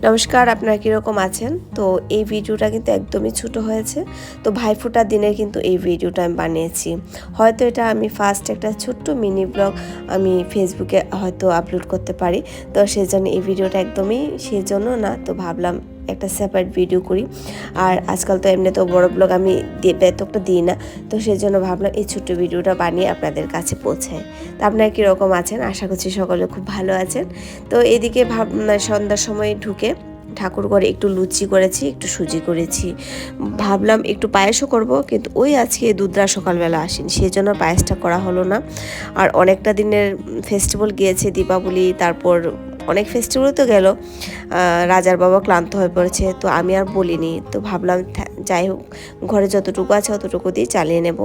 নমস্কার, আপনারা কীরকম আছেন? তো এই ভিডিওটা কিন্তু একদমই ছোট হয়েছে। তো ভাইফোঁটার দিনের কিন্তু এই ভিডিওটা আমি বানিয়েছি। হয়তো এটা আমি ফার্স্ট একটা ছোট্ট মিনি ব্লগ আমি ফেসবুকে হয়তো আপলোড করতে পারি। তো সেজন্য এই ভিডিওটা একদমই সেজন্য না, তো ভাবলাম একটা সেপারেট ভিডিও করি। আর আজকাল তো এমনিতেও বড় ব্লগ আমি এতটা দিই না, তো সেজন্য ভাবলাম এই ছোট্ট ভিডিওটা বানিয়ে আপনাদের কাছে পৌঁছায়। তো আপনারা কীরকম আছেন? আশা করছি সকলে খুব ভালো আছেন। তো এদিকে সন্ধ্যার সময় ঢুকে ঠাকুর ঘরে একটু লুচি করেছি, একটু সুজি করেছি। ভাবলাম একটু পায়েসও করব, কিন্তু ওই আজকে দুধরা সকালবেলা আসেনি, সেই জন্য পায়েসটা করা হলো না। আর অনেকটা দিনের ফেস্টিভ্যাল গিয়েছে, দীপাবলি, তারপর অনেক ফেস্টিভ্যাল তো গেল। রাজার বাবা ক্লান্ত হয়ে পড়েছে, তো আমি আর বলিনি। তো ভাবলাম যাই হোক, ঘরে যতটুকু আছে অতটুকু দিয়ে চালিয়ে নেব।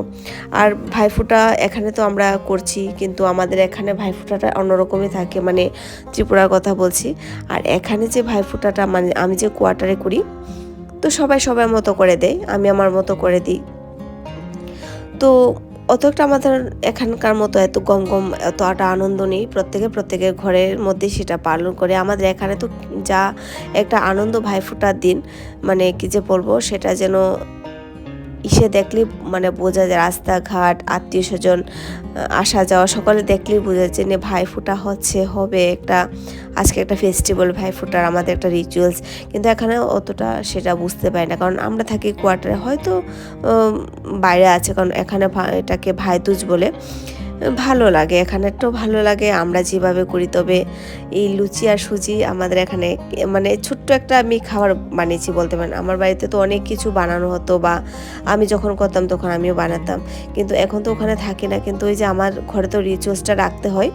আর ভাইফোঁটা এখানে তো আমরা করছি, কিন্তু আমাদের এখানে ভাইফোঁটাটা অন্যরকমই থাকে, মানে ত্রিপুরার কথা বলছি। আর এখানে যে ভাইফোঁটাটা, মানে আমি যে কোয়ার্টারে করি, তো সবাই সবার মতো করে দেয়, আমি আমার মতো করে দিই। তো অতটা আমাদের এখানকার মতো এত গম এতটা আনন্দ নেই। প্রত্যেকের ঘরের মধ্যে সেটা পালন করে। আমাদের এখানে তো যা একটা আনন্দ ভাইফোঁটার দিন, মানে কি যে বলবো, সেটা যেন দেখলেই মানে বোঝা যায়। রাস্তাঘাট, আত্মীয় স্বজন আসা যাওয়া সকলে দেখলেই বোঝা যাচ্ছে যে ভাইফোঁটা হবে একটা, আজকে একটা ফেস্টিভ্যাল, ভাইফোঁটার আমাদের একটা রিচুয়ালস। কিন্তু এখানে অতটা সেটা বুঝতে পারি না, কারণ আমরা থাকি কোয়ার্টারে, হয়তো বাইরে আছে, কারণ এখানে এটাকে ভাইদুজ বলে। ভালো লাগে, এখানেরটাও ভালো লাগে আমরা যেভাবে করি। তবে এই লুচি আর সুজি আমাদের এখানে মানে ছোট্ট একটা আমি খাবার বানিয়েছি বলতে পারেন। আমার বাড়িতে তো অনেক কিছু বানানো হতো, বা আমি যখন করতাম তখন আমিও বানাতাম, কিন্তু এখন তো ওখানে থাকি না। কিন্তু ওই যে আমার ঘরে তো রিচুয়ালসটা রাখতে হয়।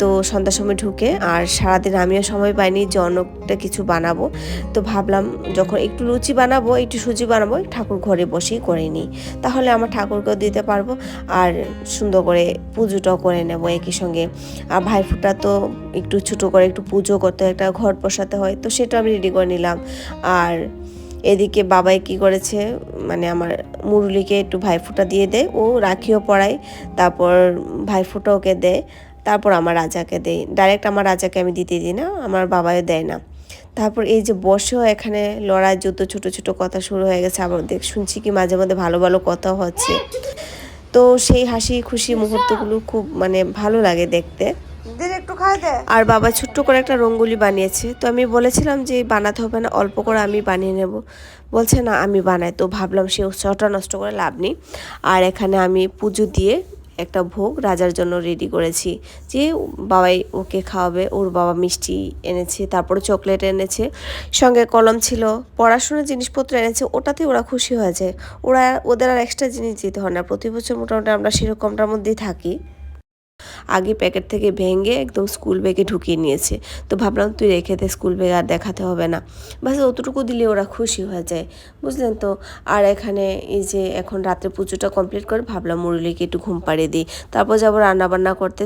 তো সন্ধ্যার সময় ঢুকে, আর সারাদিন আমিও সময় পাইনি যে অন্যটা কিছু বানাবো। তো ভাবলাম যখন একটু লুচি বানাবো, একটু সুজি বানাবো, ঠাকুর ঘরে বসেই করে নিই, তাহলে আমার ঠাকুরকেও দিতে পারবো, আর সুন্দর করে পুজোটাও করে নেব একই সঙ্গে। আর ভাইফোঁটা তো একটু ছোটো করে একটু পুজো করতে হয়, একটা ঘর বসাতে হয়, তো সেটা আমি রেডি করে নিলাম। আর এদিকে বাবাই কি করেছে, মানে আমার মুরুলিকে একটু ভাইফোঁটা দিয়ে দেয়, ও রাখিও পরায়, তারপর ভাইফোঁটা ওকে দেয়, তারপর আমার রাজাকে দেয়। ডাইরেক্ট আমার রাজাকে আমি দিতে দিই না, আমার বাবাও দেয় না। তারপর এই যে বসেও এখানে লড়াই যুদ্ধ, ছোটো ছোটো কথা শুরু হয়ে গেছে। আবার শুনছি কি মাঝে মধ্যে ভালো ভালো কথা হচ্ছে। তো সেই হাসি খুশি মুহূর্তগুলো খুব মানে ভালো লাগে দেখতে। আর বাবা ছোট্ট করে একটা রঙ্গোলি বানিয়েছে, তো আমি বলেছিলাম যে বানাতে হবে না, অল্প করে আমি বানিয়ে নেব। বলছে না আমি বানাই। তো ভাবলাম সে উৎসাহটা নষ্ট করে লাভ নেই। আর এখানে আমি পুজো দিয়ে একটা ভোগ রাজার জন্য রেডি করেছি, যে বাবাই ওকে খাওয়াবে। ওর বাবা মিষ্টি এনেছে, তারপরে চকলেট এনেছে, সঙ্গে কলম ছিল, পড়াশোনার জিনিসপত্র এনেছে। ওটাতে ওরা খুশি হয়ে যায়। ওদের আর এক্সট্রা জিনিস দিতে হয় না। প্রতি বছর মোটামুটি আমরা সেরকমটার মধ্যেই থাকি। আগে প্যাকেট থেকে ভেঙে একদম স্কুল ব্যাগে ঢুকিয়ে নিয়েছে। তো ভাবলাম তুই রেখে দে, স্কুল ব্যাগ আর দেখাতে হবে না। বাস অতটুকু দিলে ওরা খুশি হয়ে যায়, বুঝলেন তো। আর এখানে এই যে এখন রাত্রে পুজোটা কমপ্লিট করে ভাবলাম মুরলিকে একটু ঘুম পাড়িয়ে দিই, তারপর যাবো রান্নাবান্না করতে।